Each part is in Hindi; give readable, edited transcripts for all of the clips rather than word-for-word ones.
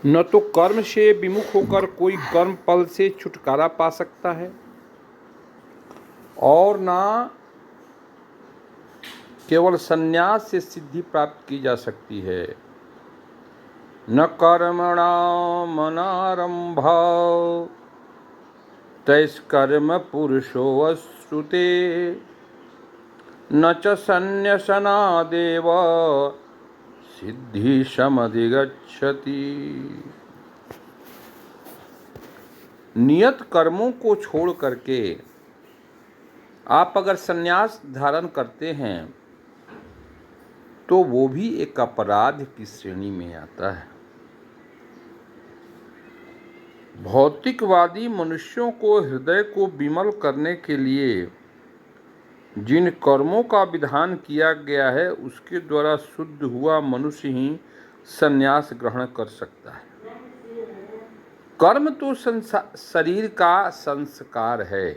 न तो कर्म से विमुख होकर कोई कर्म फल से छुटकारा पा सकता है और न केवल संन्यास से सिद्धि प्राप्त की जा सकती है। न कर्मणामनारंभ तैष्कर्म पुरुषो श्रुते न च संन्यसनादेव सिद्धि समधिगच्छति। नियत कर्मों को छोड़ करके आप अगर संन्यास धारण करते हैं तो वो भी एक अपराध की श्रेणी में आता है। भौतिकवादी मनुष्यों को हृदय को विमल करने के लिए जिन कर्मों का विधान किया गया है उसके द्वारा शुद्ध हुआ मनुष्य ही संन्यास ग्रहण कर सकता है। कर्म तो शरीर का संस्कार है।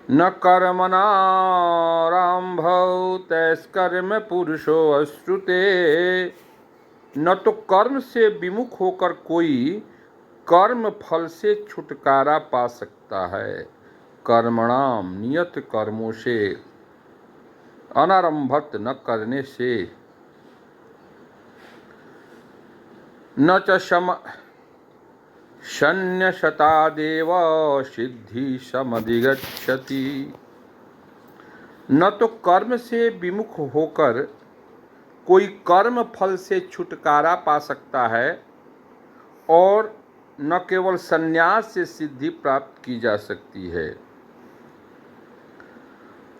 न कर्मणारंभौ तैष्कर्म पुरुषो अश्रुते। न तो कर्म से विमुख होकर कोई कर्म फल से छुटकारा पा सकता है। कर्मणाम नियत कर्मों से, अनारंभत न करने से, न च संन्यसतादेव सिद्धि समधिगच्छति। न तो कर्म से विमुख होकर कोई कर्म फल से छुटकारा पा सकता है और न केवल संन्यास से सिद्धि प्राप्त की जा सकती है।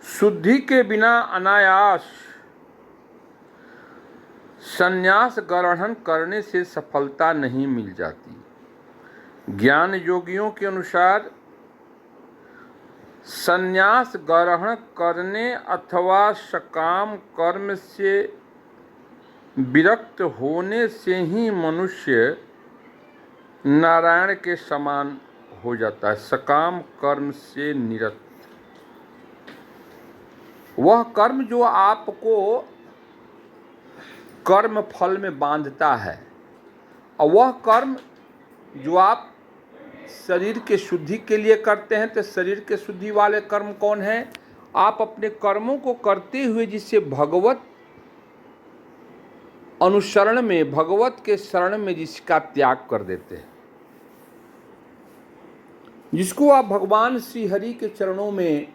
शुद्धि के बिना अनायास संन्यास ग्रहण करने से सफलता नहीं मिल जाती। ज्ञान योगियों के अनुसार संन्यास ग्रहण करने अथवा सकाम कर्म से विरक्त होने से ही मनुष्य नारायण के समान हो जाता है। सकाम कर्म से निरत वह कर्म जो आपको कर्म फल में बांधता है, और वह कर्म जो आप शरीर के शुद्धि के लिए करते हैं, तो शरीर के शुद्धि वाले कर्म कौन है? आप अपने कर्मों को करते हुए जिससे भगवत अनुसरण में, भगवत के शरण में जिसका त्याग कर देते हैं, जिसको आप भगवान श्री हरि के चरणों में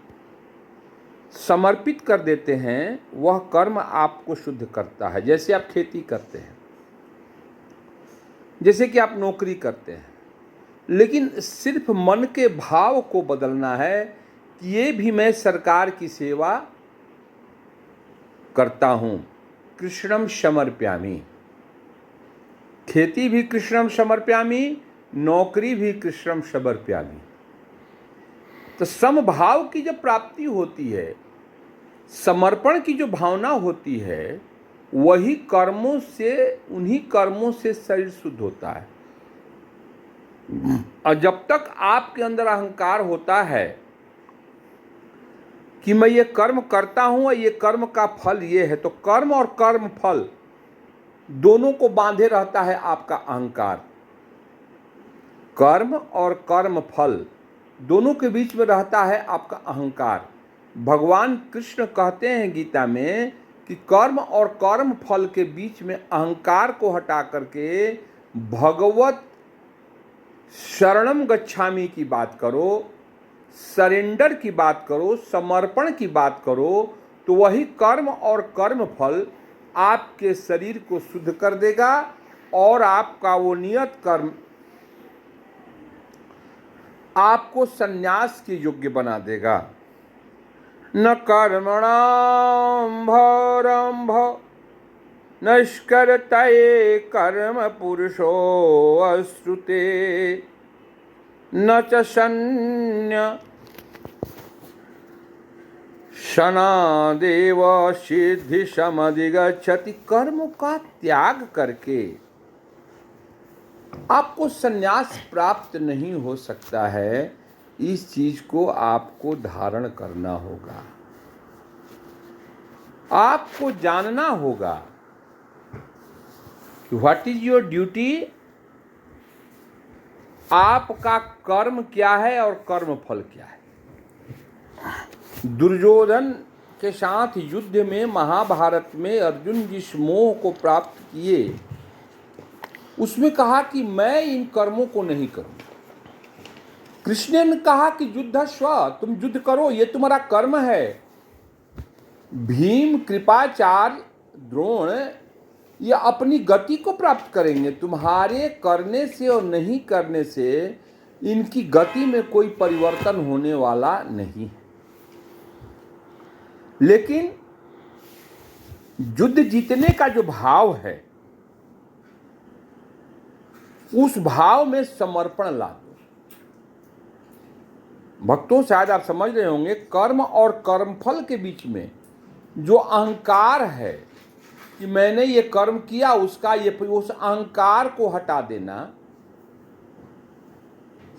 समर्पित कर देते हैं, वह कर्म आपको शुद्ध करता है। जैसे आप खेती करते हैं, जैसे कि आप नौकरी करते हैं, लेकिन सिर्फ मन के भाव को बदलना है कि ये भी मैं सरकार की सेवा करता हूं, कृष्णम समर्प्यामि। खेती भी कृष्णम समर्प्यामि, नौकरी भी कृष्णम समर्प्यामि। तो समभाव की जब प्राप्ति होती है, समर्पण की जो भावना होती है, वही कर्मों से, उन्हीं कर्मों से शरीर शुद्ध होता है। और जब तक आपके अंदर अहंकार होता है कि मैं ये कर्म करता हूं और ये कर्म का फल ये है, तो कर्म और कर्म फल दोनों को बांधे रहता है आपका अहंकार। कर्म और कर्म फल दोनों के बीच में रहता है आपका अहंकार। भगवान कृष्ण कहते हैं गीता में कि कर्म और कर्म फल के बीच में अहंकार को हटा करके भगवत शरणम गच्छामि की बात करो, सरेंडर की बात करो, समर्पण की बात करो, तो वही कर्म और कर्म फल आपके शरीर को शुद्ध कर देगा और आपका वो नियत कर्म आपको संन्यास के योग्य बना देगा। न कर्मणारंभ नष्कर्तये कर्म पुरुषो अश्रुते न च संन्यसनादेव सिद्धि समधिगच्छति। कर्म का त्याग करके आपको संन्यास प्राप्त नहीं हो सकता है। इस चीज को आपको धारण करना होगा, आपको जानना होगा कि व्हाट इज योर ड्यूटी, आपका कर्म क्या है और कर्म फल क्या है। दुर्योधन के साथ युद्ध में महाभारत में अर्जुन जिस मोह को प्राप्त किए उसमें कहा कि मैं इन कर्मों को नहीं करूंगा। कृष्ण ने कहा कि युद्धस्व, तुम युद्ध करो, ये तुम्हारा कर्म है। भीम, कृपाचार्य, द्रोण ये अपनी गति को प्राप्त करेंगे, तुम्हारे करने से और नहीं करने से इनकी गति में कोई परिवर्तन होने वाला नहीं है। लेकिन युद्ध जीतने का जो भाव है उस भाव में समर्पण ला दो। भक्तों, शायद आप समझ रहे होंगे, कर्म और कर्मफल के बीच में जो अहंकार है कि मैंने ये कर्म किया, उसका ये उस अहंकार को हटा देना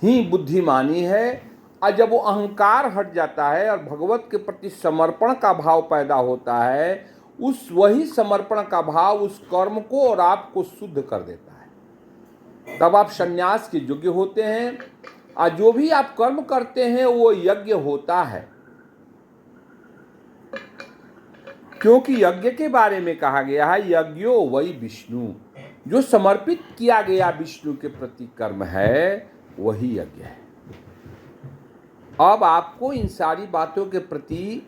ही बुद्धिमानी है। और जब वो अहंकार हट जाता है और भगवत के प्रति समर्पण का भाव पैदा होता है, उस वही समर्पण का भाव उस कर्म को और आपको शुद्ध कर देता है। तब आप संन्यास के योग्य होते हैं और जो भी आप कर्म करते हैं वो यज्ञ होता है। क्योंकि यज्ञ के बारे में कहा गया है यज्ञो वही विष्णु, जो समर्पित किया गया विष्णु के प्रति कर्म है वही यज्ञ है। अब आपको इन सारी बातों के प्रति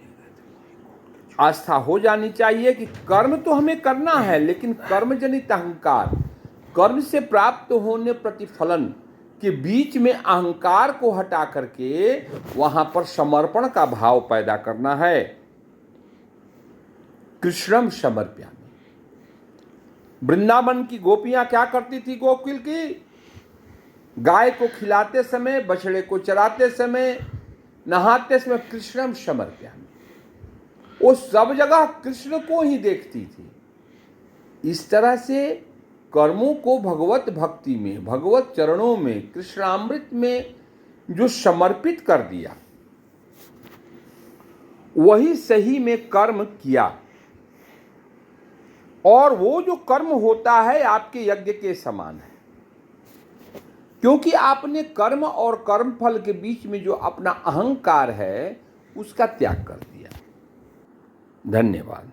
आस्था हो जानी चाहिए कि कर्म तो हमें करना है, लेकिन कर्मजनित अहंकार, कर्म से प्राप्त होने प्रतिफलन के बीच में अहंकार को हटा करके वहां पर समर्पण का भाव पैदा करना है। कृष्णम समर्पयामि। वृंदावन की गोपियां क्या करती थी? गोकुल की गाय को खिलाते समय, बछड़े को चराते समय, नहाते समय कृष्णम समर्पयामि, वो सब जगह कृष्ण को ही देखती थी। इस तरह से कर्मों को भगवत भक्ति में, भगवत चरणों में, कृष्णामृत में जो समर्पित कर दिया वही सही में कर्म किया। और वो जो कर्म होता है आपके यज्ञ के समान है, क्योंकि आपने कर्म और कर्मफल के बीच में जो अपना अहंकार है उसका त्याग कर दिया। धन्यवाद।